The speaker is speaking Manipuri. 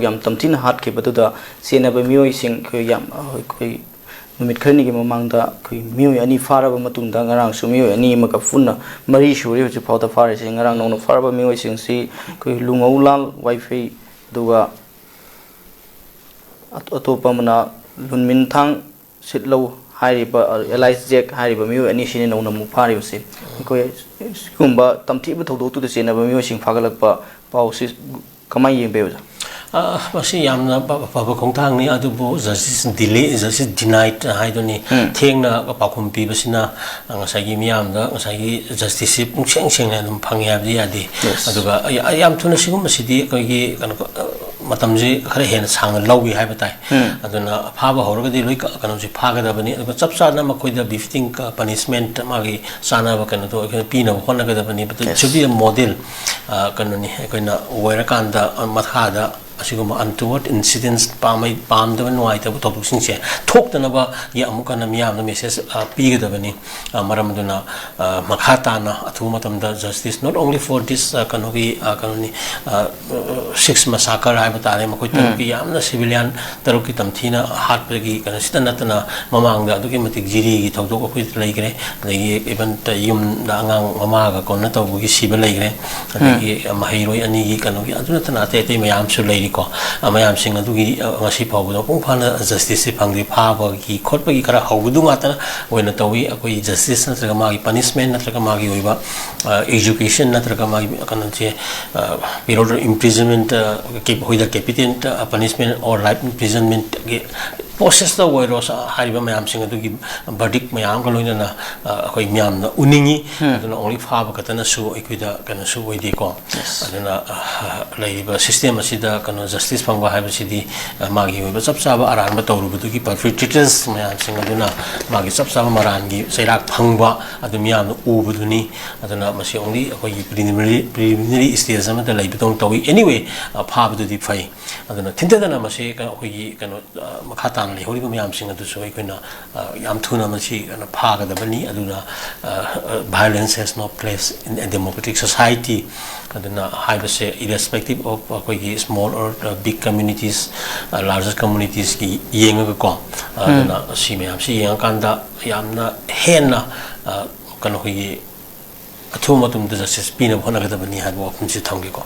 yam tamtin hat ke batuda sena ba mioi sing ko yam koi numit kharni ki mamangda koi mioi ani fara ba matungda ngarang su mioi ani maka funna mari shuri hu phauta fara sing ngarang nong fara ba mioi sing si koi lungau lal wifi duga atopa mana lunmin thang sitlo hairiba Analyst jack hairiba mioi ani sine nong namu fari se koi kumba tamthi ba thodo tu de sena ba mioi sing phagalakpa pau si kamai yeng be Masih yamna papa kongtang ni adubo justice delay justice denied haidoni thengna pakhumpi basina ngasagi miyamda ngasagi justice pungcheng chengna dum phangyabdi yadi aduga yam thuna sigum masidi kogi kan matamji khare hen sang lawgi haibatai aduna phaba horgadi loi kan ji phaga bani aduga chapsa na makoi da lifting punishment magi sana ba kan to pina honna ga bani but should be a model kanoni koina oira kanda mathada asiguma untoward incidents pamai pamdaba nuaitaba topsingse thoktanaba ya amukana miyamna message pigadabani maramduna makhatana athu matamda justice not only for this kanogi kanoni 6 massacre haiba tare makoi taruki yamna civilian taruki tamthina hatpagi kana sitanatana mamangda aduki matik jiri gi thodok akoi leigre legi even yum da angang mamaga konna tawgi siba leigre adigi mahiroi ani gi kanogi adunatana ate mayam su leiri ko amayam sing adugi ngasi pawdo pungphana justice phangdi phaba gi khotpagi kara hawdu ngata oina tawi akoi justice natraga magi punishment natraga magi oiba education natraga magi kananche period imprisonment ke hoida capital punishment or life imprisonment ge process the virus hariba mayam sing adugi verdict mayam ga loina na akoi myam na uningi aduna only phaba katana su ikuida kana su oidi ko aduna leiba system asida kana justice phangwa haiba sidi magi oiba chapchaba aran ba tawru budugi perpetrators mayam sing aduna magi chapchaba marangi sairak phangwa adu myam ubuduni aduna masi only akoi preliminary stage ama da leiba tong tawi anyway phaba dudi phai aduna thintadana masi ka akoi kana makhata li hori myam sing adu so ikona yam thuna masi kana phaga da bani aduna violence has no place in a democratic society aduna haiba se irrespective of akoi small or big communities larger communities ki yenga ko aduna si myam si yang kanda yamna henna kana hoi athu matum da justice pina bhona ga da bani haiba option si thamgi ko